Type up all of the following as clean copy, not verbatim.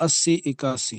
80 81।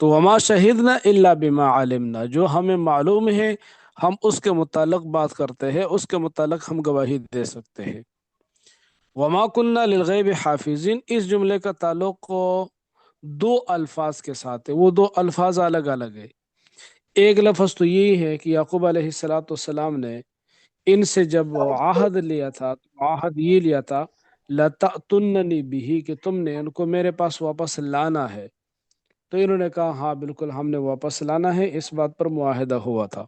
تو وما شہدنا الا بما علمنا، جو ہمیں معلوم ہے ہم اس کے متعلق بات کرتے ہیں، اس کے متعلق ہم گواہی دے سکتے ہیں۔ وما کننا للغیب حافظین، اس جملے کا تعلق دو الفاظ کے ساتھ ہے، وہ دو الفاظ الگ الگ ہے۔ ایک لفظ تو یہی ہے کہ یعقوب علیہ السلام نے ان سے جب عہد لیا تھا تو عہد یہ لیا تھا لَتَأْتُنَّنِي بِهِ، کہ تم نے ان کو میرے پاس واپس لانا ہے۔ تو انہوں نے کہا ہاں بالکل ہم نے واپس لانا ہے، اس بات پر معاہدہ ہوا تھا۔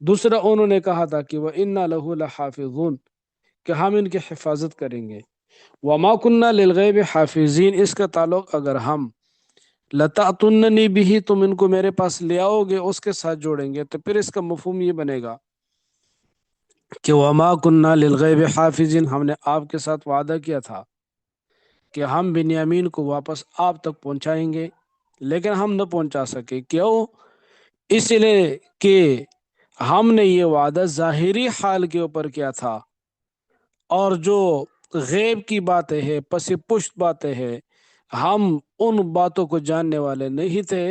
دوسرا انہوں نے کہا تھا کہ وَإِنَّا لَهُ لَحَافِظُونَ، کہ ہم ان کی حفاظت کریں گے۔ وَمَا كُنَّا لِلْغَيْبِ حَافِظِينَ، اس کا تعلق اگر ہم لَتَأْتُنَّنِي بِهِ، تم ان کو میرے پاس لے آؤ گے، اس کے ساتھ جوڑیں گے، تو پھر اس کا مفہوم یہ بنے گا کہ وَمَا كُنَّا لِلْغَيْبِ حَافِظِينَ، ہم نے آپ کے ساتھ وعدہ کیا تھا کہ ہم بنیامین کو واپس آپ تک پہنچائیں گے، لیکن ہم نہ پہنچا سکے۔ کیوں؟ اس لیے کہ ہم نے یہ وعدہ ظاہری حال کے اوپر کیا تھا، اور جو غیب کی باتیں ہیں، پس پشت باتیں ہیں، ہم ان باتوں کو جاننے والے نہیں تھے،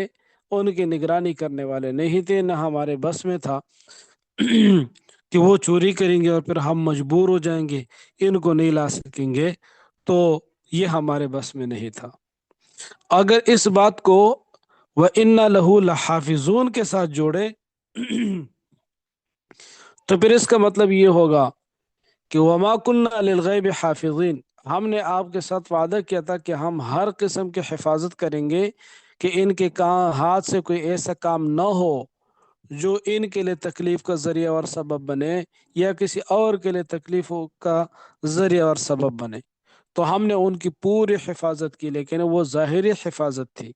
ان کی نگرانی کرنے والے نہیں تھے، نہ ہمارے بس میں تھا کہ وہ چوری کریں گے اور پھر ہم مجبور ہو جائیں گے، ان کو نہیں لا سکیں گے، تو یہ ہمارے بس میں نہیں تھا۔ اگر اس بات کو وَإِنَّا لَهُ لَحَافِظُونَ کے ساتھ جوڑے تو پھر اس کا مطلب یہ ہوگا کہ وَمَا كُنَّا لِلْغَيْبِ حَافِظِينَ، ہم نے آپ کے ساتھ وعدہ کیا تھا کہ ہم ہر قسم کی حفاظت کریں گے کہ ان کے ہاتھ سے کوئی ایسا کام نہ ہو جو ان کے لیے تکلیف کا ذریعہ اور سبب بنے، یا کسی اور کے لیے تکلیف کا ذریعہ اور سبب بنے۔ تو ہم نے ان کی پوری حفاظت کی، لیکن وہ ظاہری حفاظت تھی۔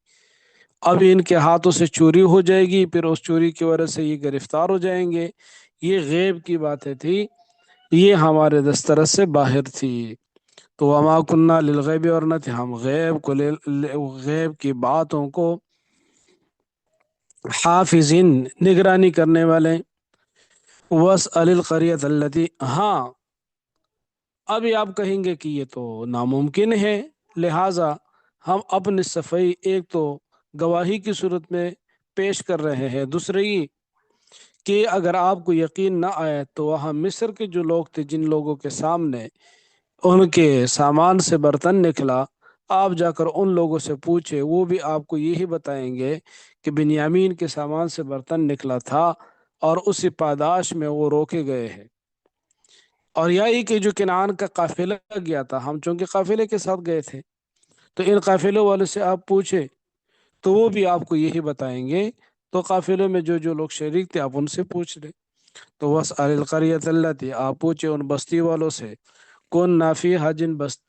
اب ان کے ہاتھوں سے چوری ہو جائے گی، پھر اس چوری کی وجہ سے یہ گرفتار ہو جائیں گے، یہ غیب کی باتیں تھی، یہ ہمارے دسترس سے باہر تھی۔ تو وما کننا للغیب، اور نہ تھے ہم غیب کو غیب کی باتوں کو حافظین، نگرانی کرنے والے۔ وَاسْأَلِ الْقَرْيَةَ الَّتِي، ہاں ابھی آپ کہیں گے کہ یہ تو ناممکن ہے، لہٰذا ہم اپنی صفائی ایک تو گواہی کی صورت میں پیش کر رہے ہیں، دوسری کہ اگر آپ کو یقین نہ آئے تو وہاں مصر کے جو لوگ تھے، جن لوگوں کے سامنے ان کے سامان سے برتن نکلا، آپ جا کر ان لوگوں سے پوچھے، وہ بھی آپ کو یہی بتائیں گے کہ بنیامین کے سامان سے برتن نکلا تھا اور اسی پاداش میں وہ روکے گئے ہیں۔ اور یہی کہ جو کنعان کا قافلہ گیا تھا، ہم چونکہ قافلے کے ساتھ گئے تھے، تو ان قافلوں والوں سے آپ پوچھے تو وہ بھی آپ کو یہی بتائیں گے۔ تو قافلے میں جو جو لوگ شریک تھے آپ ان سے پوچھ لیں۔ تو وَاسْأَلِ الْقَرْيَةَ الَّتِي، آپ پوچھے ان بستی والوں سے، کون نافیہ،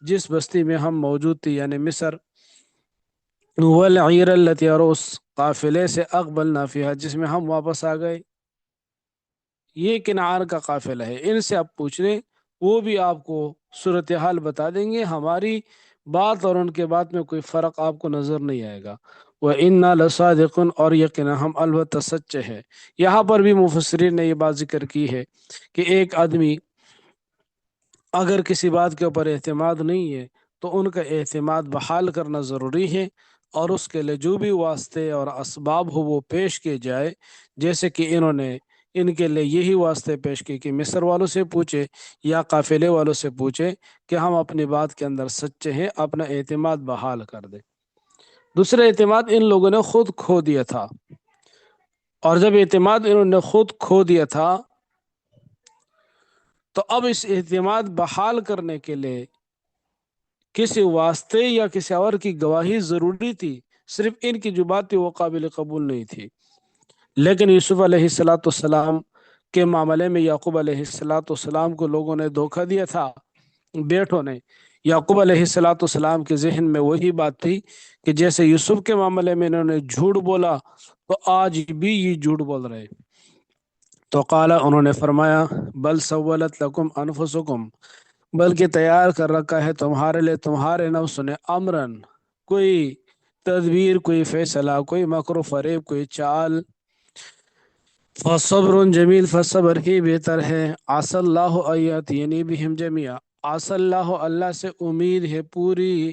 جس بستی میں ہم موجود تھے یعنی مصر، وَالْعِيرَ الَّتِي، اور اس قافلے سے اقبل نافیہ جس میں ہم واپس آ گئے، یہ کنعان کا قافلہ ہے، ان سے آپ پوچھ لیں، وہ بھی آپ کو صورتحال بتا دیں گے۔ ہماری بات اور ان کے بات میں کوئی فرق آپ کو نظر نہیں آئے گا۔ وَإِنَّا لَصَادِقُونَ، اور یقینا ہم البتہ سچے ہیں۔ یہاں پر بھی مفسرین نے یہ بات ذکر کی ہے کہ ایک آدمی اگر کسی بات کے اوپر اعتماد نہیں ہے تو ان کا اعتماد بحال کرنا ضروری ہے، اور اس کے لیے جو بھی واسطے اور اسباب ہو وہ پیش کیے جائے، جیسے کہ انہوں نے ان کے لیے یہی واسطے پیش کیے کہ مصر والوں سے پوچھے یا قافلے والوں سے پوچھے کہ ہم اپنی بات کے اندر سچے ہیں، اپنا اعتماد بحال کر دیں۔ دوسرا اعتماد ان لوگوں نے خود کھو دیا تھا، اور جب اعتماد انہوں نے خود کھو دیا تھا تو اب اس اعتماد بحال کرنے کے لیے کسی واسطے یا کسی اور کی گواہی ضروری تھی، صرف ان کی جو بات تھی وہ قابل قبول نہیں تھی۔ لیکن یوسف علیہ السلام کے معاملے میں یعقوب علیہ السلام کو لوگوں نے دھوکہ دیا تھا، بیٹھوں نے۔ یعقوب علیہ السلام کے ذہن میں وہی بات تھی کہ جیسے یوسف کے معاملے میں انہوں نے جھوٹ بولا تو آج بھی یہ جھوٹ بول رہے۔ تو قال، انہوں نے فرمایا، بل سولت لکم انفسکم، بلکہ تیار کر رکھا ہے تمہارے لیے تمہارے نفس نے، امرن، کوئی تدبیر، کوئی فیصلہ، کوئی مکر و فریب، کوئی چال، فصبر جمیل، فصبر ہی بہتر ہے، عسى اللہ ان یاتینی بہم جمیعا، عسى اللہ، اللہ سے امید ہے پوری،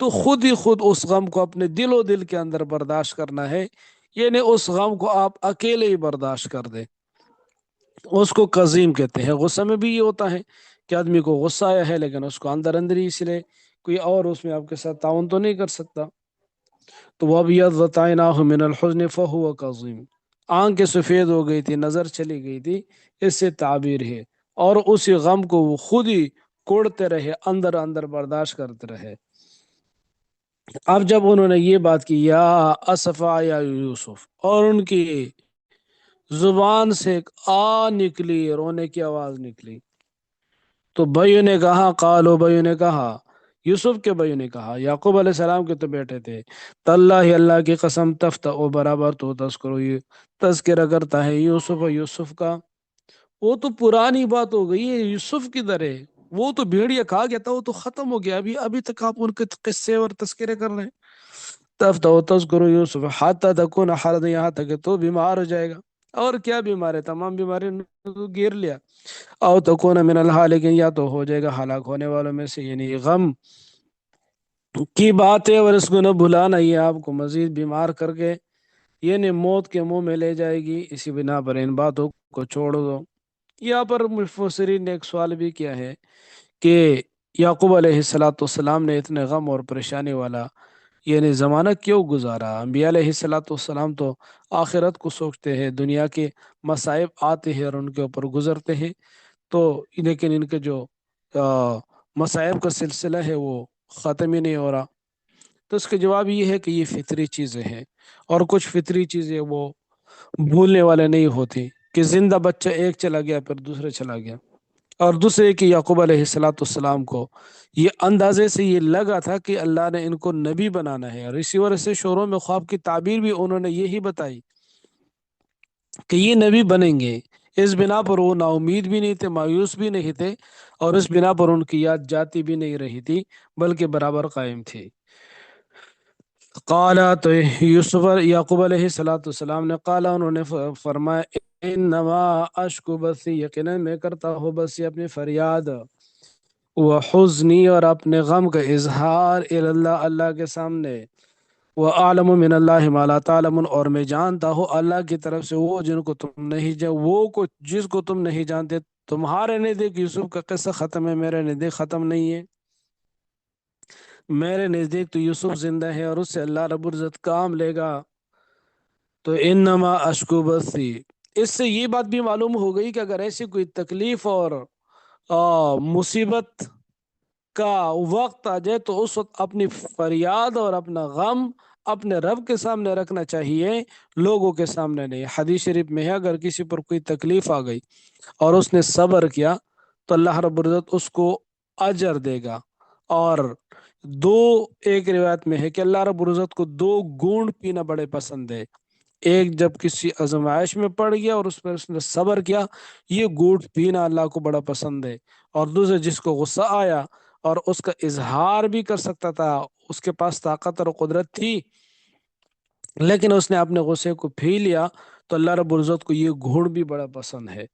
تو خود ہی خود اس غم کو اپنے دل و دل کے اندر برداشت کرنا ہے، یعنی اس غم کو آپ اکیلے ہی برداشت کر دیں۔ اس کو قزیم کہتے ہیں۔ غصہ میں بھی یہ ہوتا ہے کہ آدمی کو غصہ آیا ہے لیکن اس کو اندر اندر ہی اس لیے کوئی اور اس میں آپ کے ساتھ تعاون تو نہیں کر سکتا۔ تو وہ اب یضطعناہ من الحزن فہو قزیم، آنکھیں سفید ہو گئی تھی، نظر چلی گئی تھی، اس سے تعبیر ہے، اور اسی غم کو وہ خود ہی کوڑتے رہے، اندر اندر برداشت کرتے رہے۔ اب جب انہوں نے یہ بات کی یا اسفا یا یوسف، اور ان کی زبان سے ایک آ نکلی، رونے کی آواز نکلی، تو بھائیوں نے کہا، قالو بھائیوں نے کہا، یوسف کے بھائیوں نے کہا، یعقوب علیہ السلام کے تو بیٹے تھے، تاللہ اللہ کی قسم، تفتح برابر تو تذکرو، یہ تذکرہ کرتا ہے یوسف کا۔ وہ تو پرانی بات ہو گئی ہے، یوسف کدھر ہے؟ وہ تو بھیڑیا کھا گیا تھا، وہ تو ختم ہو گیا، ابھی تک آپ ان کے قصے اور تذکرے کر رہے ہیں۔ تفتح تذکرو یوسف حتی تکون حرض، یہاں تک کہ تو بیمار ہو جائے گا، اور کیا بیمار ہے، تمام بیماری نے تو گیر لیا۔ او تکون من الحالکین، یا تو ہو جائے گا ہلاک ہونے والوں میں سے، یعنی غم کی بات ہے، اور اس کو نہ بھلانا، یہ آپ کو مزید بیمار کر کے یعنی موت کے منہ میں لے جائے گی، اسی بنا پر ان باتوں کو چھوڑ دو۔ یہاں پر مفسرین نے ایک سوال بھی کیا ہے کہ یعقوب علیہ السلام نے اتنے غم اور پریشانی والا یعنی زمانہ کیوں گزارا؟ انبیاء علیہ السلام تو آخرت کو سوچتے ہیں، دنیا کے مصائب آتے ہیں اور ان کے اوپر گزرتے ہیں، تو لیکن ان کے جو مصائب کا سلسلہ ہے وہ ختم ہی نہیں ہو رہا۔ تو اس کا جواب یہ ہے کہ یہ فطری چیزیں ہیں، اور کچھ فطری چیزیں وہ بھولنے والے نہیں ہوتی، کہ زندہ بچہ ایک چلا گیا پھر دوسرے چلا گیا، اور دوسرے کہ یعقوب علیہ السلام کو یہ اندازے سے یہ لگا تھا کہ اللہ نے ان کو نبی بنانا ہے، اور اسی وجہ سے شوروں میں خواب کی تعبیر بھی انہوں نے یہی بتائی کہ یہ نبی بنیں گے۔ اس بنا پر وہ نا امید بھی نہیں تھے، مایوس بھی نہیں تھے، اور اس بنا پر ان کی یاد جاتی بھی نہیں رہی تھی، بلکہ برابر قائم تھی۔ قالا، تو یوسف یعقوب علیہ السلام نے، قالا انہوں نے فرمایا، انما اشکو بسی، یقیناً میں کرتا ہوں بسی اپنی فریاد، وحزنی، اور اپنے غم کا اظہار، اللہ اللہ کے سامنے، وَأَعْلَمُ مِنَ اللَّهِ مَا لَا تَعْلَمُونَ، اور میں جانتا ہوں اللہ کی طرف سے وہ جن کو تم نہیں وہ کو جس کو تم نہیں جانتے۔ تمہارے نزدیک یوسف کا قصہ ختم ہے، میرے نزدیک ختم نہیں ہے۔ میرے نزدیک تو یوسف زندہ ہے، اور اس سے اللہ رب العزت کام لے گا۔ تو انما اشکو بسی، اس سے یہ بات بھی معلوم ہو گئی کہ اگر ایسی کوئی تکلیف اور مصیبت کا وقت آ جائے تو اس وقت اپنی فریاد اور اپنا غم اپنے رب کے سامنے رکھنا چاہیے، لوگوں کے سامنے نہیں۔ حدیث شریف میں ہے اگر کسی پر کوئی تکلیف آ گئی اور اس نے صبر کیا تو اللہ رب العزت اس کو اجر دے گا۔ اور ایک روایت میں ہے کہ اللہ رب العزت کو 2 گھونٹ پینا بڑے پسند ہے، ایک جب کسی آزمائش میں پڑ گیا اور اس پر اس نے صبر کیا، یہ گھونٹ پینا اللہ کو بڑا پسند ہے، اور دوسرے جس کو غصہ آیا اور اس کا اظہار بھی کر سکتا تھا، اس کے پاس طاقت اور قدرت تھی، لیکن اس نے اپنے غصے کو پی لیا، تو اللہ رب العزت کو یہ گھوڑ بھی بڑا پسند ہے۔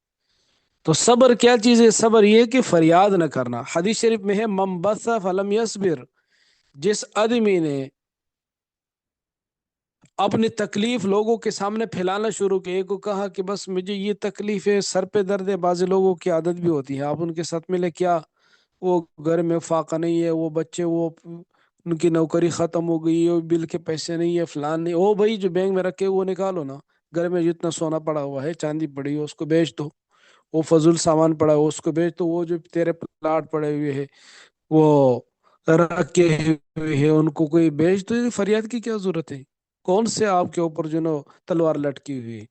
تو صبر کیا چیز ہے؟ صبر یہ کہ فریاد نہ کرنا۔ حدیث شریف میں ہے من بث فلم یصبر، جس آدمی نے اپنی تکلیف لوگوں کے سامنے پھیلانا شروع کی، ایک کو کہا کہ بس مجھے یہ تکلیف ہے، سر پہ درد ہے، بعض لوگوں کی عادت بھی ہوتی ہے، آپ ان کے ساتھ ملے، کیا وہ گھر میں فاقہ نہیں ہے، وہ بچے وہ ان کی نوکری ختم ہو گئی ہے، بل کے پیسے نہیں ہے، فلان نہیں، او بھائی جو بینک میں رکھے وہ نکالو نا، گھر میں جتنا سونا پڑا ہوا ہے، چاندی پڑی ہے اس کو بیچ دو، وہ فضول سامان پڑا ہے اس کو بیچ دو، وہ جو تیرے پلاٹ پڑے ہوئے ہیں وہ رکھے ہوئے ہیں ان کو کوئی بیچ دو، فریاد کی کیا ضرورت ہے؟ کون سے آپ کے اوپر جو نا تلوار لٹکی ہوئی ہے؟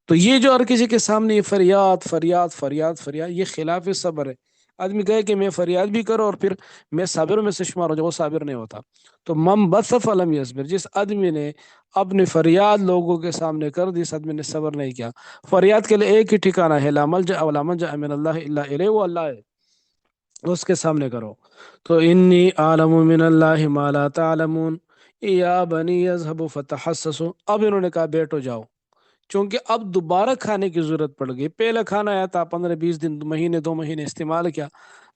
تو یہ جو ہر کسی کے سامنے یہ فریاد فریاد فریاد فریاد، یہ خلاف صبر ہے۔ آدمی کہے کہ میں فریاد بھی کروں اور پھر میں صابر میں سے شمار ہو جاؤں، وہ صابر نہیں ہوتا۔ تو من بث فلم یصبر، جس آدمی نے اپنی فریاد لوگوں کے سامنے کر دی، اس آدمی نے صبر نہیں کیا۔ فریاد کے لیے ایک ہی ٹھکانہ ہے، لا ملجأ ولا منجأ من اللہ الا الیہ، وہ اللہ ہے، اس کے سامنے کرو۔ تو انی اعلم من اللہ ما لا تعلمون، یا بنی یذهبوا فتحسسوا، اب انہوں نے کہا بیٹھو جاؤ، چونکہ اب دوبارہ کھانے کی ضرورت پڑ گئی، پہلے کھانا آیا تھا 15-20 دن، مہینے 2 مہینے استعمال کیا،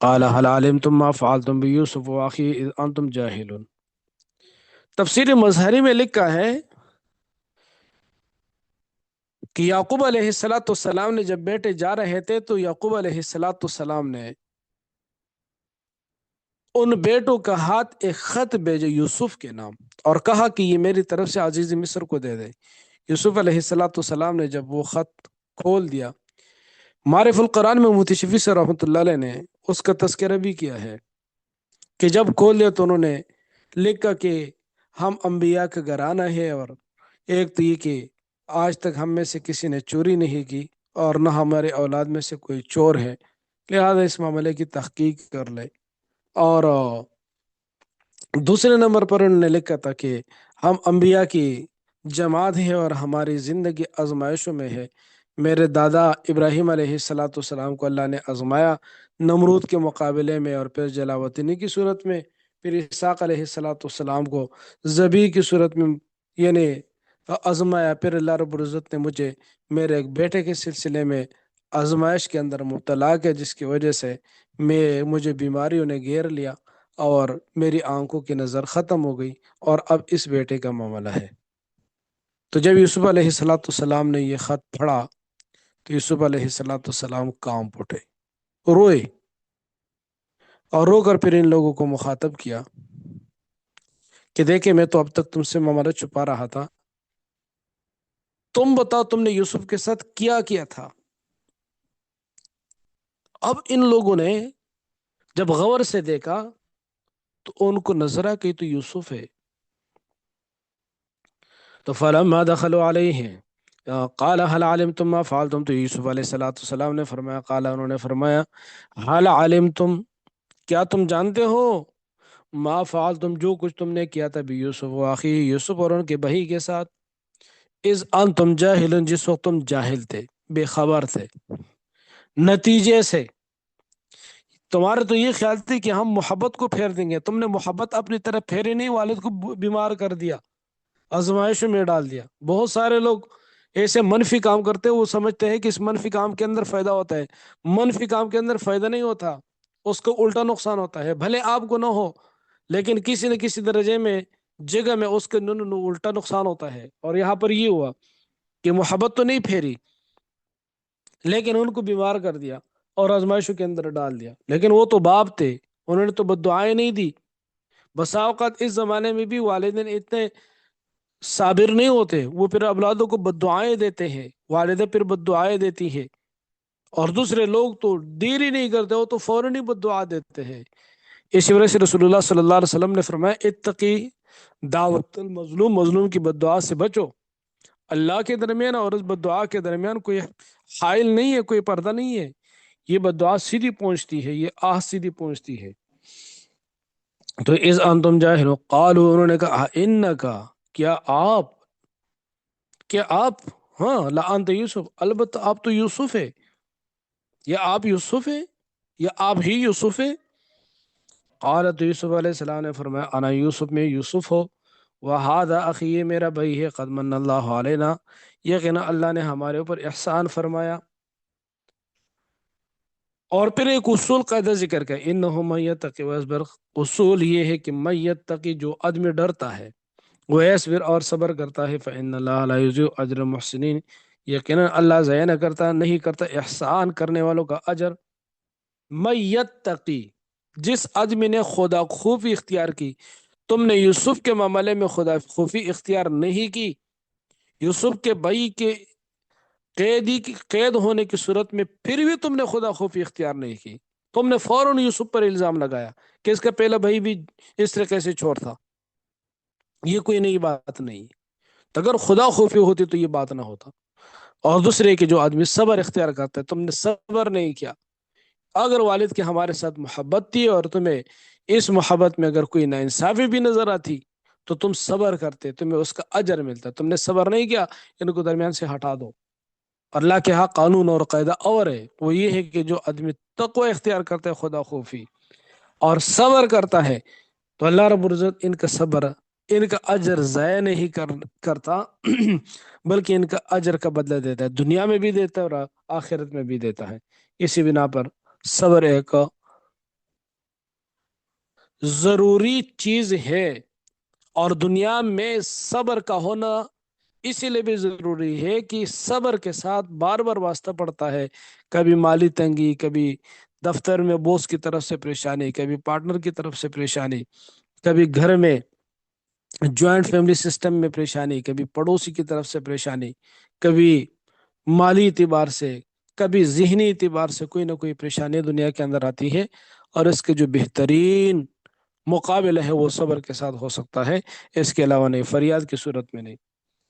قال هل علمتم ما فعلتم بيوسف واخيه اذ انتم جاهلون۔ تفسیر مظہری میں لکھا ہے کہ یعقوب علیہ السلام نے جب بیٹے جا رہے تھے تو یعقوب علیہ السلام نے ان بیٹوں کا ہاتھ ایک خط بھیجے یوسف کے نام، اور کہا کہ یہ میری طرف سے عزیز مصر کو دے دے۔ یوسف علیہ السلام نے جب وہ خط کھول دیا، معرف القرآن میں مفتی شفیع سے رحمۃ اللہ علیہ نے اس کا تذکرہ بھی کیا ہے کہ جب کھول دیا تو انہوں نے لکھا کہ ہم انبیاء کا گھرانہ ہے، اور ایک تو یہ کہ آج تک ہم میں سے کسی نے چوری نہیں کی اور نہ ہمارے اولاد میں سے کوئی چور ہے، لہذا اس معاملے کی تحقیق کر لے۔ اور دوسرے نمبر پر انہوں نے لکھا تھا کہ ہم انبیاء کی جماعت ہے اور ہماری زندگی آزمائشوں میں ہے۔ میرے دادا ابراہیم علیہ السلام کو اللہ نے آزمایا نمرود کے مقابلے میں، اور پھر جلاوطنی کی صورت میں، پھر اسحاق علیہ السلام کو ذبیح کی صورت میں یعنی آزمایا، پھر اللہ رب العزت نے مجھے میرے ایک بیٹے کے سلسلے میں آزمائش کے اندر مبتلا کیا، جس کی وجہ سے مجھے بیماریوں نے گھیر لیا اور میری آنکھوں کی نظر ختم ہو گئی، اور اب اس بیٹے کا معاملہ ہے۔ تو جب یوسف علیہ السلام نے یہ خط پڑھا تو یوسف علیہ السلام کانپ اٹھے، روئے، اور رو کر پھر ان لوگوں کو مخاطب کیا کہ دیکھیں میں تو اب تک تم سے معاملہ چھپا رہا تھا، تم بتاؤ تم نے یوسف کے ساتھ کیا کیا تھا۔ اب ان لوگوں نے جب غور سے دیکھا تو ان کو نظر آ کہ تو یوسف ہے۔ تو فلما دخلوا علیہ قال هل علمتم ما فعلتم، تو یوسف علیہ السلام نے فرمایا، قال انہوں نے فرمایا، هل علمتم، کیا تم جانتے ہو، ما فعلتم جو کچھ تم نے کیا تھا، بھی یوسف و اخی یوسف اور ان کے بھائی کے ساتھ، اذ انتم جاہلون جس وقت تم جاہل تھے، بے خبر تھے، نتیجے سے تمہارے تو یہ خیال تھی کہ ہم محبت کو پھیر دیں گے، تم نے محبت اپنی طرف پھیری نہیں، والد کو بیمار کر دیا، آزمائشوں میں ڈال دیا۔ بہت سارے لوگ ایسے منفی کام کرتے ہیں، وہ سمجھتے ہیں کہ اس منفی کام کے اندر فائدہ ہوتا ہے، منفی کام کے اندر فائدہ نہیں ہوتا، اس کو الٹا نقصان ہوتا ہے، بھلے آپ کو نہ ہو لیکن کسی نہ کسی درجے میں جگہ میں اس کے الٹا نقصان ہوتا ہے۔ اور یہاں پر یہ ہوا کہ محبت تو نہیں پھیری لیکن ان کو بیمار کر دیا اور آزمائشوں کے اندر ڈال دیا، لیکن وہ تو باپ تھے، انہوں نے تو بد دعائیں نہیں دی۔ بسا اوقات اس زمانے میں بھی والدین اتنے صابر نہیں ہوتے، وہ پھر اولادوں کو بد دعائیں دیتے ہیں، والدہ پھر بد دعائیں دیتی ہے، اور دوسرے لوگ تو دیر ہی نہیں کرتے، وہ تو فوراً ہی بد دعا دیتے ہیں۔ اسی وجہ سے رسول اللہ صلی اللہ علیہ وسلم نے فرمایا اتقی دعوت المظلوم، مظلوم کی بد دعا سے بچو۔ اللہ کے درمیان اور اس بد دعا کے درمیان کوئی حائل نہیں ہے، کوئی پردہ نہیں ہے، یہ بد دعا سیدھی پہنچتی ہے، یہ آہ سیدھی پہنچتی ہے۔ تو اذ انتم جاہلون قالوا، انہوں نے کہا انکا، کیا آپ، کیا آپ، ہاں لانت یوسف، البتہ آپ تو یوسف ہے، یا آپ یوسف ہے، یا آپ ہی یوسف ہے۔ قال، تو یوسف علیہ السلام نے فرمایا انا یوسف، میں یوسف ہو، وہذا اخی، یہ میرا بھائی ہے، قد من اللہ علینا، یقینا اللہ نے ہمارے اوپر احسان فرمایا۔ اور پھر ایک اصول قاعدہ ذکر کا، انہ من یتقی ویصبر، اصول یہ ہے کہ من یتقی، جو آدمی ڈرتا ہے، وہ یصبر اور صبر کرتا ہے، فإن اللہ لا یضیع اجر المحسنین، یقینا اللہ ضائع نہ کرتا، نہیں کرتا احسان کرنے والوں کا اجر۔ من یتقی، جس آدمی نے خدا خوفی اختیار کی، تم نے یوسف کے معاملے میں خدا خوفی اختیار نہیں کی، یوسف کے بھائی کے قید ہونے کی صورت میں پھر بھی تم نے خدا خوفی اختیار نہیں کی، تم نے فوراً یوسف پر الزام لگایا کہ اس کا پہلا بھائی بھی اس طریقے سے چھوڑ تھا، یہ کوئی نئی بات نہیں، اگر خدا خوفی ہوتی تو یہ بات نہ ہوتا۔ اور دوسرے کہ جو آدمی صبر اختیار کرتا ہے، تم نے صبر نہیں کیا، اگر والد کی ہمارے ساتھ محبت تھی اور تمہیں اس محبت میں اگر کوئی ناانصافی بھی نظر آتی تو تم صبر کرتے، تمہیں اس کا اجر ملتا، تم نے صبر نہیں کیا، ان کو درمیان سے ہٹا دو۔ اللہ کے ہاں قانون اور قاعدہ اور ہے، وہ یہ ہے کہ جو آدمی تقوی اختیار کرتا ہے، خدا خوفی، اور صبر کرتا ہے تو اللہ رب العزت ان کا صبر، ان کا اجر ضائع نہیں کرتا بلکہ ان کا اجر کا بدلہ دیتا ہے، دنیا میں بھی دیتا ہے اور آخرت میں بھی دیتا ہے۔ اسی بنا پر صبر ایک ضروری چیز ہے، اور دنیا میں صبر کا ہونا اسی لیے بھی ضروری ہے کہ صبر کے ساتھ بار بار واسطہ پڑتا ہے، کبھی مالی تنگی، کبھی دفتر میں بوس کی طرف سے پریشانی، کبھی پارٹنر کی طرف سے پریشانی، کبھی گھر میں جوائنٹ فیملی سسٹم میں پریشانی، کبھی پڑوسی کی طرف سے پریشانی، کبھی مالی اعتبار سے، کبھی ذہنی اعتبار سے کوئی نہ کوئی پریشانی دنیا کے اندر آتی ہے، اور اس کے جو بہترین مقابلہ ہے وہ صبر کے ساتھ ہو سکتا ہے، اس کے علاوہ نہیں، فریاد کی صورت میں نہیں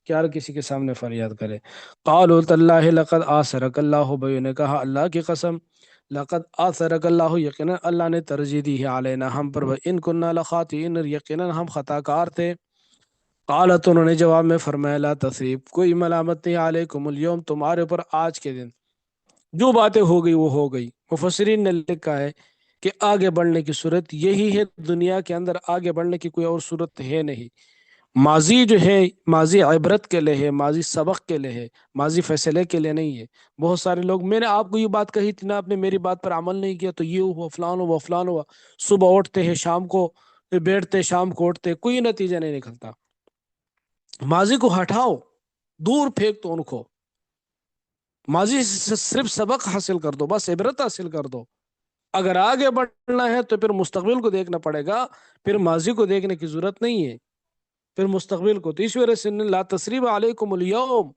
کہ ہر کسی کے سامنے فریاد کرے۔ قالوا تاللہ لقد آثرک اللہ، بھائیوں نے کہا اللہ کی قسم، لقد آثرک اللہ، یقینا اللہ نے ترجیح دی ہے، علینا ہم پر، ان کننا لخاطئین، یقینا ہم خطا کار تھے۔ قالت، انہوں نے جواب میں فرمایا، لا تثریب، کوئی ملامت نہیں، علیکم اليوم، تمہارے اوپر آج کے دن، جو باتیں ہو گئی وہ ہو گئی۔ مفسرین نے لکھا ہے کہ آگے بڑھنے کی صورت یہی ہے، دنیا کے اندر آگے بڑھنے کی کوئی اور صورت ہے نہیں۔ ماضی جو ہے، ماضی عبرت کے لیے ہے، ماضی سبق کے لیے ہے، ماضی فیصلے کے لیے نہیں ہے۔ بہت سارے لوگ، میں نے آپ کو یہ بات کہی تھی نا، آپ نے میری بات پر عمل نہیں کیا تو یہ ہوا، فلان ہوا، فلان ہوا، صبح اٹھتے ہیں شام کو بیٹھتے، شام کو اٹھتے، کوئی نتیجہ نہیں نکلتا۔ ماضی کو ہٹاؤ، دور پھینک دو ان کو، ماضی سے صرف سبق حاصل کر دو، بس عبرت حاصل کر دو۔ اگر آگے بڑھنا ہے تو پھر مستقبل کو دیکھنا پڑے گا، پھر ماضی کو دیکھنے کی ضرورت نہیں ہے، پھر مستقبل کو۔ تو اس وجہ سے لا تثریب علیکم اليوم،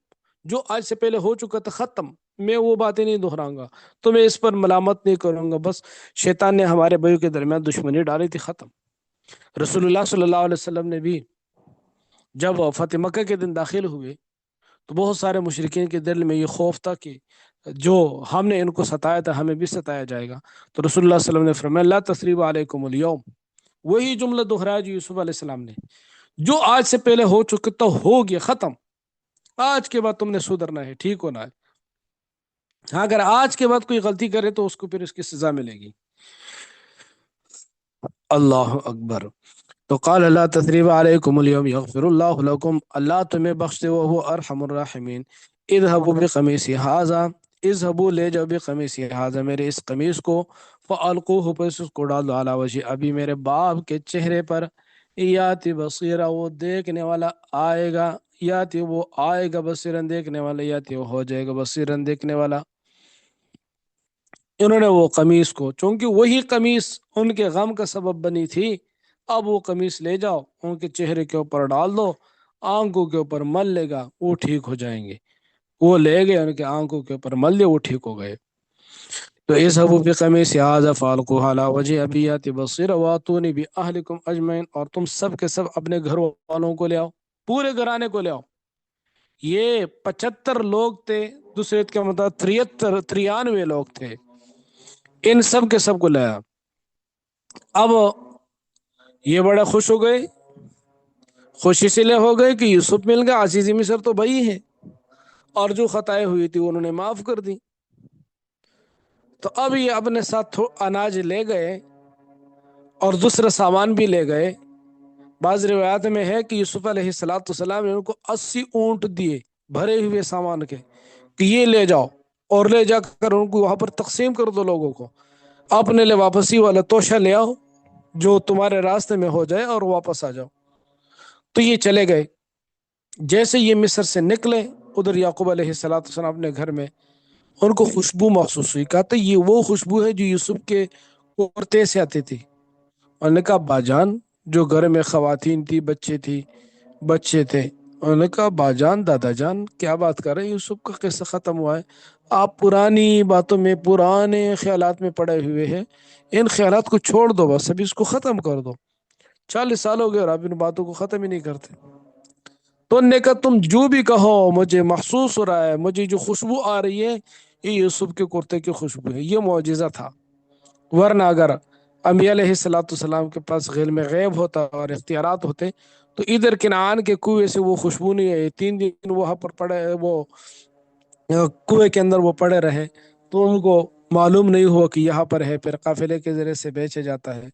جو آج سے پہلے ہو چکا تھا ختم، میں وہ باتیں نہیں دہراؤں گا، تو میں اس پر ملامت نہیں کروں گا، بس شیطان نے ہمارے بھائیوں کے درمیان دشمنی ڈالی تھی، ختم۔ رسول اللہ صلی اللہ علیہ وسلم نے بھی جب فتح مکہ کے دن داخل ہوئے تو بہت سارے مشرکین کے دل میں یہ خوف تھا کہ جو ہم نے ان کو ستایا تھا ہمیں بھی ستایا جائے گا، تو رسول اللہ صلی اللہ علیہ وسلم نے فرمایا لا تثریب علیکم اليوم، وہی جملہ دہرایا جو یوسف علیہ السلام نے، جو آج سے پہلے ہو چکے تو ہو گیا، ختم، آج کے بعد تم نے سدھرنا ہے، ٹھیک ہونا ہے۔ ہاں، اگر آج کے بعد کوئی غلطی کرے تو اس کو پھر اس کی سزا ملے گی۔ اللہ اکبر۔ تو قال لا تثریب علیکم اليوم یغفر اللہ لکم، اللہ تمہیں بخش دے، وہ ارحم الراحمین۔ اذهبوا بقمیصی ھذا، اذهبوا لے جاؤ بقمیصی ھذا، میرے اس قمیص کو، فالقوہ، پس اس کو ڈال دو، علی وجہ ابھی، میرے باپ کے چہرے پر، یاتی بصیرہ، وہ دیکھنے والا آئے گا، یاتی وہ آئے گا، بصیرن دیکھنے والا، یاتی وہ ہو جائے گا بصیرن دیکھنے والا۔ انہوں نے وہ قمیص کو، چونکہ وہی قمیص ان کے غم کا سبب بنی تھی، اب وہ قمیص لے جاؤ، ان کے چہرے کے اوپر ڈال دو، آنکھوں کے اوپر مل لے گا، وہ ٹھیک ہو جائیں گے۔ وہ لے گئے، ان کے آنکھوں کے اوپر مل لے، وہ ٹھیک ہو گئے۔ تو اذهبوا بقمیصی ھذا فالقوہ علی وجہ ابی یأت بصیرا واتونی باہلکم اجمعین، اور تم سب کے سب اپنے گھر والوں کو لے آؤ، پورے گھرانے کو لے آؤ۔ یہ 75 لوگ تھے، دوسرے کے مطابق 93 لوگ تھے، ان سب کے سب کو لایا۔ اب یہ بڑا خوش ہو گئے، خوشی سے لے ہو گئے کہ یوسف مل گیا، عزیز مصر تو بھائی ہے، اور جو خطائیں ہوئی تھی انہوں نے معاف کر دی۔ تو اب یہ اپنے ساتھ اناج لے گئے اور دوسرا سامان بھی لے گئے۔ بعض روایات میں ہے کہ یوسف علیہ السلام نے ان کو 80 اونٹ دیے بھرے ہوئے سامان کے، کہ یہ لے جاؤ، اور لے جا کر ان کو وہاں پر تقسیم کر دو لوگوں کو، اپنے لیے واپسی والا توشہ لے آؤ جو تمہارے راستے میں ہو جائے، اور واپس آ جاؤ۔ تو یہ چلے گئے، جیسے یہ مصر سے نکلے، ادھر یعقوب علیہ السلام اپنے گھر میں، ان کو خوشبو محسوس ہوئی، کہا تو یہ وہ خوشبو ہے جو یوسف کے کرتے سے آتی تھی۔ انہوں نے کہا باجان، جو گھر میں خواتین تھی، بچے تھے، انہوں نے کہا باجان، دادا جان، کیا بات کر رہے ہیں، یوسف کا قصہ ختم ہوا ہے، آپ پرانی باتوں میں، پرانے خیالات میں پڑے ہوئے ہیں، ان خیالات کو چھوڑ دو، بس ابھی اس کو ختم کر دو، 40 سال ہو گئے اور آپ ان باتوں کو ختم ہی نہیں کرتے۔ تو انہوں نے کہا تم جو بھی کہو، مجھے محسوس ہو رہا ہے، مجھے جو خوشبو آ رہی ہے یہ یوسف کے کرتے کی خوشبو ہے۔ یہ معجزہ تھا، ورنہ اگر انبیاء علیہ السلام کے پاس علم غیب ہوتا اور اختیارات ہوتے تو ادھر کنعان کے کنویں سے وہ خوشبو نہیں آئی، 3 دن وہاں پر پڑے، وہ کنویں کے اندر وہ پڑے رہے، تو ان کو معلوم نہیں ہوا کہ یہاں پر ہے، پھر قافلے کے ذریعے سے بیچا جاتا ہے،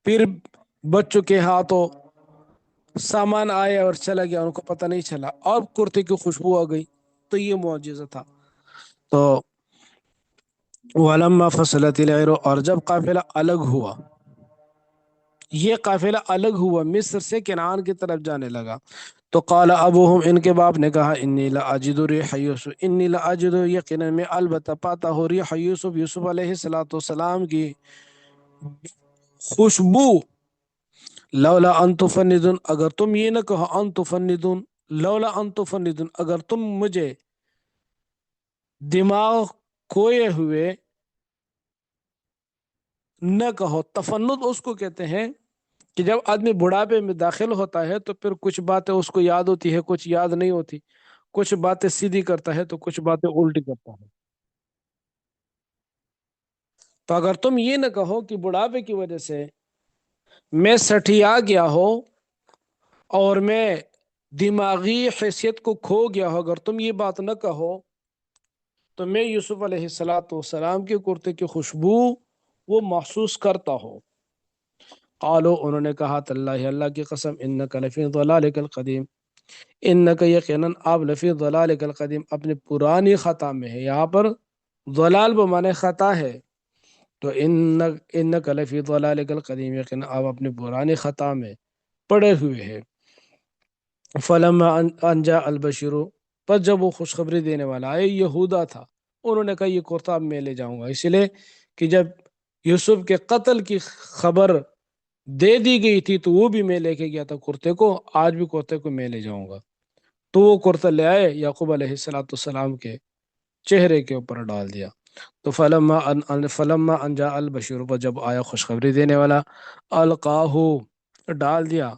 پھر بچوں کے ہاتھوں سامان آیا اور چلا گیا، ان کو پتہ نہیں چلا، اور کرتے کی خوشبو آ گئی، تو یہ معجزہ تھا۔ تو ولما فصلت العیر، اور جب قافلہ الگ ہوا، یہ قافلہ الگ ہوا مصر سے کنعان کی طرف جانے لگا، تو قال ابوہم، ان کے باپ نے کہا، انی لاجد ریح یوسف، انی لاجد، یقینا میں البتہ پاتا ہوں، ریح یوسف، یوسف علیہ الصلوۃ والسلام کی خوشبو، لولا ان تفندون، اگر تم یہ نہ کہو، ان تفندون، لولا ان تفندون، اگر تم مجھے دماغ کھوئے ہوئے نہ کہو۔ تفند اس کو کہتے ہیں کہ جب آدمی بڑھاپے میں داخل ہوتا ہے تو پھر کچھ باتیں اس کو یاد ہوتی ہے، کچھ یاد نہیں ہوتی، کچھ باتیں سیدھی کرتا ہے تو کچھ باتیں الٹی کرتا ہے۔ تو اگر تم یہ نہ کہو کہ بڑھاپے کی وجہ سے میں سٹھیا گیا ہو اور میں دماغی حیثیت کو کھو گیا ہو، اگر تم یہ بات نہ کہو تو میں یوسف علیہ السلام کے کرتے کی خوشبو وہ محسوس کرتا ہوں۔ قالو، انہوں نے کہا، تاللہ، اللہ کی قسم، انک لفی ضلالک القدیم، انک، یقیناً آپ، لفی ضلالک القدیم، اپنے پرانی خطا میں ہے۔ یہاں پر ضلال بمانے خطا ہے، تو انک لفی ضلالک القدیم، یقیناً آپ اپنے پرانی خطا میں پڑے ہوئے ہیں۔ فلما ان جاء البشیر، پس جب وہ خوشخبری دینے والا آئے، یہودا تھا، انہوں نے کہا یہ کرتا اب میں لے جاؤں گا، اس لیے کہ جب یوسف کے قتل کی خبر دے دی گئی تھی تو وہ بھی میں لے کے گیا تھا کرتے کو، آج بھی کرتے کو میں لے جاؤں گا۔ تو وہ کرتا لے آئے، یعقوب علیہ السلام کے چہرے کے اوپر ڈال دیا۔ تو فلما ان جاء البشیر، پر جب آیا خوشخبری دینے والا، القاہ، ڈال دیا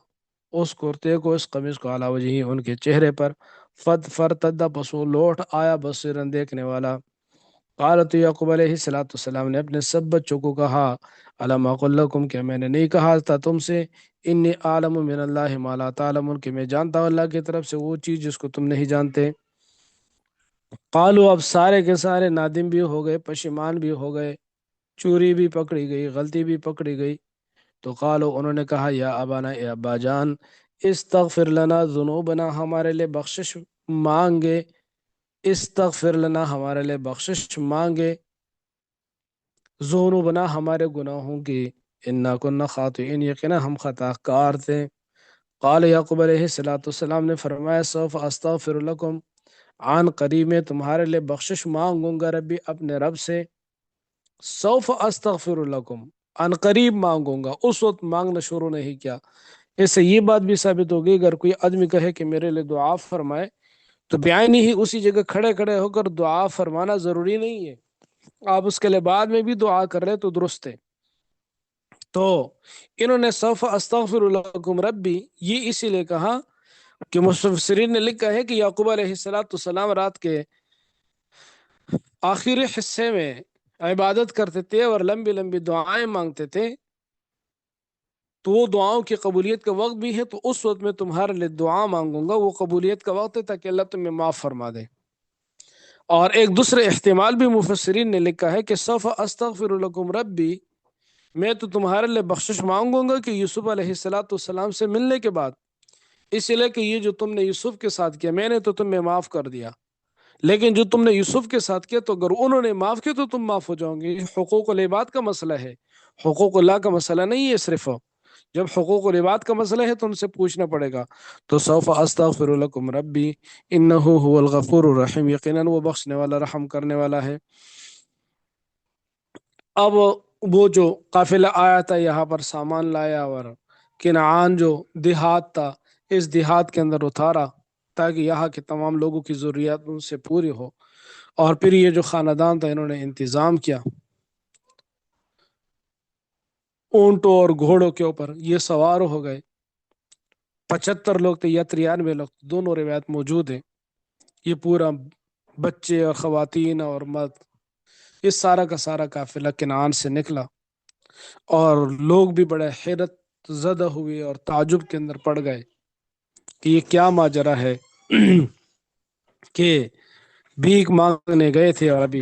اس کرتے کو، اس قمیص کو، علی وجہہ، ان کے چہرے پر، فرتد، پس وہ لوٹ آیا، بصیرا، دیکھنے والا۔ قال، تو یعقوب علیہ السلام نے اپنے سب بچوں کو کہا، الم اقل لکم، کہ میں نے نہیں کہا تھا تم سے، انی اعلم من اللہ ما لا تعلمون، کہ میں جانتا ہوں اللہ کی طرف سے وہ چیز جس کو تم نہیں جانتے۔ قالوا، اب سارے کے سارے نادم بھی ہو گئے، پشیمان بھی ہو گئے، چوری بھی پکڑی گئی، غلطی بھی پکڑی گئی۔ تو قالوا، انہوں نے کہا، یا ابانا، اے ابا جان، استغفر لنا ذنوبنا، ہمارے لیے بخشش مانگے، استغفر لنا، ہمارے لیے بخشش مانگے، ذنوبنا، ہمارے گناہوں کی، انا کنا خاطئین، یقینا ہم خطا کار تھے۔ قال، یعقوب علیہ السلام نے فرمایا، سوف استغفر لکم، عن قریب میں تمہارے لیے بخشش مانگوں گا، ربی، اپنے رب سے، سوف استغفر لکم، عن قریب مانگوں گا، اس وقت مانگنا شروع نہیں کیا۔ اس سے یہ بات بھی ثابت ہوگی، اگر کوئی آدمی کہے کہ میرے لیے دعا فرمائے تو بعینی ہی اسی جگہ کھڑے کھڑے ہو کر دعا فرمانا ضروری نہیں ہے، آپ اس کے لیے بعد میں بھی دعا کر رہے تو درست ہے۔ تو انہوں نے سوف استغفر لکم ربی یہ اسی لیے کہا کہ مفسرین نے لکھا ہے کہ یعقوب علیہ السلام رات کے آخری حصے میں عبادت کرتے تھے اور لمبی لمبی دعائیں مانگتے تھے، تو وہ دعاؤں کی قبولیت کا وقت بھی ہے، تو اس وقت میں تمہارے لیے دعا مانگوں گا، وہ قبولیت کا وقت ہے تاکہ اللہ تمہیں معاف فرما دے۔ اور ایک دوسرے احتمال بھی مفسرین نے لکھا ہے کہ سوف استغفر لکم ربی، میں تو تمہارے لیے بخشش مانگوں گا کہ یوسف علیہ السلام سے ملنے کے بعد، اس لیے کہ یہ جو تم نے یوسف کے ساتھ کیا میں نے تو تمہیں معاف کر دیا، لیکن جو تم نے یوسف کے ساتھ کیا تو اگر انہوں نے معاف کیا تو تم معاف ہو جاؤ گے۔ یہ حقوق العباد کا مسئلہ ہے، حقوق اللہ کا مسئلہ نہیں ہے صرف، جب حقوق العباد کا مسئلہ ہے تو ان سے پوچھنا پڑے گا۔ تو سوف استغفر لکم ربی انہ هو الغفور الرحیم، یقیناً وہ بخشنے والا رحم کرنے والا ہے۔ اب وہ جو قافلہ آیا تھا یہاں پر سامان لایا اور کنعان جو دیہات تھا اس دیہات کے اندر اتارا تاکہ یہاں کے تمام لوگوں کی ضروریات ان سے پوری ہو، اور پھر یہ جو خاندان تھا انہوں نے انتظام کیا، اونٹوں اور گھوڑوں کے اوپر یہ سوار ہو گئے، 75 لوگ تھے یا 93 لوگ، دونوں روایت موجود ہیں، یہ پورا بچے اور خواتین اور مرد، یہ سارا کا سارا قافلہ کنعان سے نکلا، اور لوگ بھی بڑے حیرت زدہ ہوئے اور تعجب کے اندر پڑ گئے کہ یہ کیا ماجرا ہے کہ بھیک مانگنے گئے تھے اور ابھی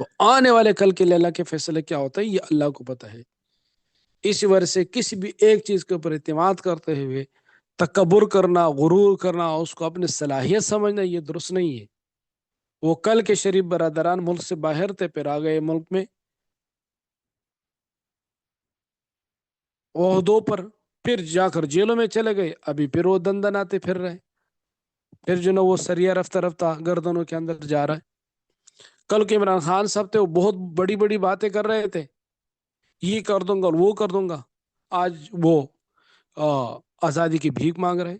تو آنے والے کل کے لیے اللہ کے فیصلے کیا ہوتا ہے یہ اللہ کو پتہ ہے. اس وجہ سے کسی بھی ایک چیز کے اوپر اعتماد کرتے ہوئے تکبر کرنا، غرور کرنا، اس کو اپنی صلاحیت سمجھنا یہ درست نہیں ہے. وہ کل کے شریف برادران ملک سے باہر تھے، پھر آ گئے ملک میں عہدوں پر، پھر جا کر جیلوں میں چلے گئے، ابھی پھر وہ دندناتے پھر رہے، پھر جو نا وہ سریا رفتہ رفتہ گردنوں کے اندر جا رہا ہے. کل کے عمران خان صاحب تھے، وہ بہت بڑی بڑی باتیں کر رہے تھے، یہ کر دوں گا وہ کر دوں گا، آج وہ آزادی کی بھیک مانگ رہے.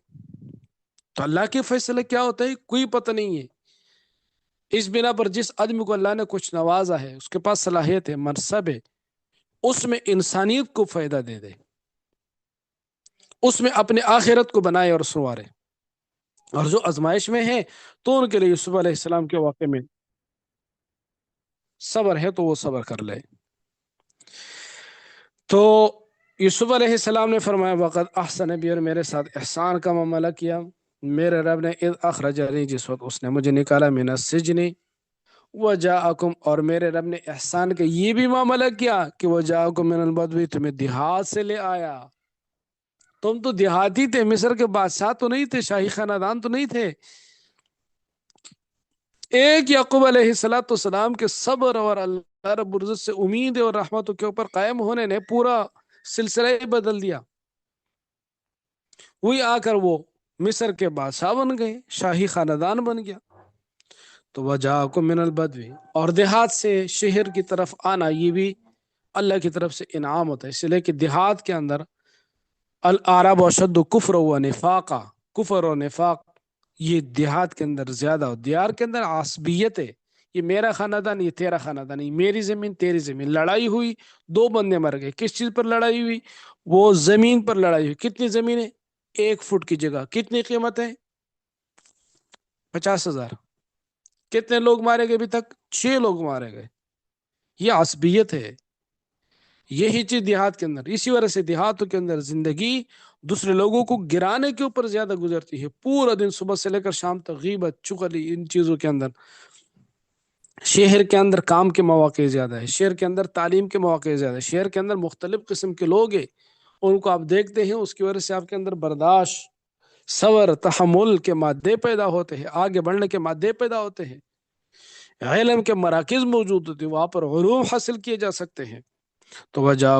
تو اللہ کے فیصلے کیا ہوتا ہے کوئی پتہ نہیں ہے. اس بنا پر جس آدمی کو اللہ نے کچھ نوازا ہے، اس کے پاس صلاحیت ہے، منصب ہے، اس میں انسانیت کو فائدہ دے دے، اس میں اپنے آخرت کو بنائے اور سنوارے. اور جو آزمائش میں ہے تو ان کے لیے یوسف علیہ السلام کے واقعے میں صبر ہے تو وہ صبر کر لے. تو یوسف علیہ السلام نے فرمایا وقت احسن بھی، اور میرے ساتھ احسان کا معاملہ کیا میرے رب نے، اذ اخرجنی، جس وقت اس نے مجھے نکالا، من السجن وجاءکم، اور میرے رب نے احسان کا یہ بھی معاملہ کیا کہ وجاءکم من البدو، تمہیں دیہات سے لے آیا. تم تو دیہاتی تھے، مصر کے بادشاہ تو نہیں تھے، شاہی خاندان تو نہیں تھے. ایک یعقوب علیہ السلام کے صبر اور اللہ رب العزت سے امید اور رحمتوں کے اوپر قائم ہونے نے پورا سلسلہ ہی بدل دیا. وہی آ کر وہ مصر کے بادشاہ بن گئے، شاہی خاندان بن گیا. تو وجاءکم من البدو، اور دیہات سے شہر کی طرف آنا یہ بھی اللہ کی طرف سے انعام ہوتا ہے، اس لیے کہ دیہات کے اندر الاعراب اشد کفر و نفاقا، کفر و نفاق یہ دیہات کے اندر زیادہ ہو. دیار کے اندر عصبیت ہے، یہ میرا خاندان یہ تیرا خاندان، یہ میری زمین تیری زمین. لڑائی ہوئی، دو بندے مر گئے، کس چیز پر لڑائی ہوئی؟ وہ زمین پر لڑائی ہوئی. کتنی زمین ہے؟ 1 فٹ کی جگہ کتنی قیمت ہے؟ 50,000. کتنے لوگ مارے گئے ابھی تک؟ 6 لوگ مارے گئے. یہ عصبیت ہے. یہی چیز دیہات کے اندر، اسی وجہ سے دیہاتوں کے اندر زندگی دوسرے لوگوں کو گرانے کے اوپر زیادہ گزرتی ہے. پورا دن صبح سے لے کر شام تک غیبت، چغلی، ان چیزوں کے اندر. شہر کے اندر کام کے مواقع زیادہ ہے، شہر کے اندر تعلیم کے مواقع زیادہ ہے، شہر کے اندر مختلف قسم کے لوگ ہیں، ان کو آپ دیکھتے ہیں، اس کی وجہ سے آپ کے اندر برداشت، صبر، تحمل کے مادے پیدا ہوتے ہیں، آگے بڑھنے کے مادے پیدا ہوتے ہیں، علم کے مراکز موجود ہوتے ہیں، وہاں پر علوم حاصل کیے جا سکتے ہیں. تو وجاء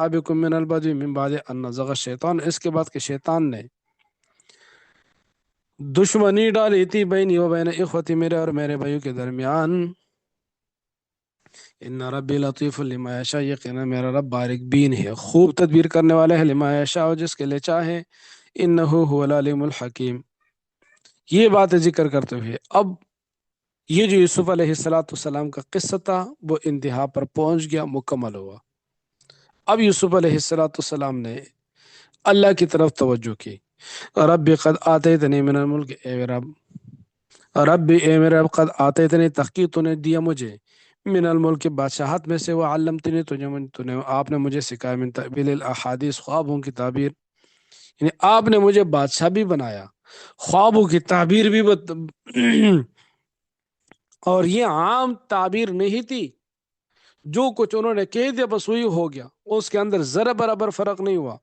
بکم من البدو من بعد ان نزغ الشیطان، اس کے بعد کہ شیطان نے دشمنی ڈالی تھی بینی و بین اخوتی، میرے اور میرے بھائیوں کے درمیان. ان ربی لطیف لما یشاء، یقینا میرا رب باریک بین ہے، خوب تدبیر کرنے والا ہے، لما یشاء، جس کے لئے چاہے، انہ هو العلیم الحکیم. یہ بات ذکر کرتے ہوئے اب یہ جو یوسف علیہ السلام کا قصہ تھا وہ انتہا پر پہنچ گیا، مکمل ہوا. اب یوسف علیہ السلام نے اللہ کی طرف توجہ کی. رب قد آتیتنی من الملک، اے رب، رب اے میرے رب، قد آتیتنی، تحقیق تو نے دیا مجھے، من الملک، بادشاہت میں سے، وہ علمتنی، آپ نے مجھے سکھایا، من تعبیل الاحادیث، خوابوں کی تعبیر، یعنی آپ نے مجھے بادشاہ بھی بنایا، خوابوں کی تعبیر بھی اور یہ عام تعبیر نہیں تھی، جو کچھ انہوں نے کہہ دیا بس وہی ہو گیا، اس کے اندر ذرا برابر فرق نہیں ہوا.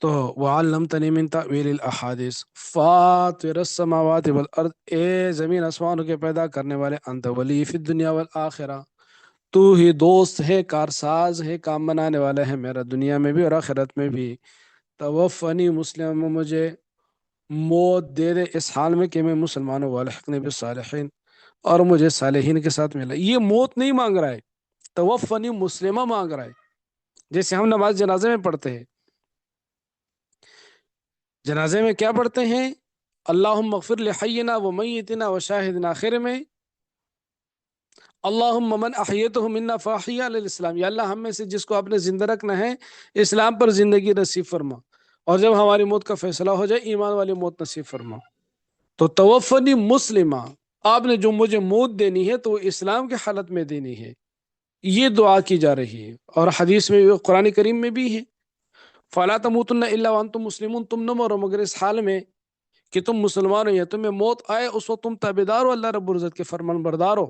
تو وعلمتنی من تعویل الاحادیث فاطر السماوات والارض، اے زمین آسمانوں کے پیدا کرنے والے، انت ولی فی الدنیا والآخرہ، تو ہی دوست ہے، کارساز ہے، کام بنانے والا ہے میرا دنیا میں بھی اور آخرت میں بھی. توفنی مسلم، مجھے موت دے دے اس حال میں کہ میں مسلمانوں، والحقنی بالصالحین، اور مجھے صالحین کے ساتھ ملا. یہ موت نہیں مانگ رہا ہے، توفنی مسلمہ مانگ رہا ہے. جیسے ہم نماز جنازے میں پڑھتے ہیں، جنازے میں کیا پڑھتے ہیں؟ اللہم اغفر لحینا و میتنا و شاہدنا، آخر میں اللہم من احییتہ منا فاحیہ علی الاسلام، یا اللہ ہم میں سے جس کو آپ نے زندہ رکھنا ہے اسلام پر زندگی نصیب فرما، اور جب ہماری موت کا فیصلہ ہو جائے ایمان والی موت نصیب فرما. تو توفنی مسلمہ، آپ نے جو مجھے موت دینی ہے تو وہ اسلام کے حالت میں دینی ہے، یہ دعا کی جا رہی ہے. اور حدیث میں قرآن کریم میں بھی ہے، فَلَا تَمُوتُنَّ إِلَّا وَأَنْتُمْ مُسْلِمُونَ، تم نہ مرو مگر اس حال میں کہ تم مسلمان ہو، یا تمہیں موت آئے اس وقت تم تابعدار ہو، اللہ رب العزت کے فرمان بردار ہو.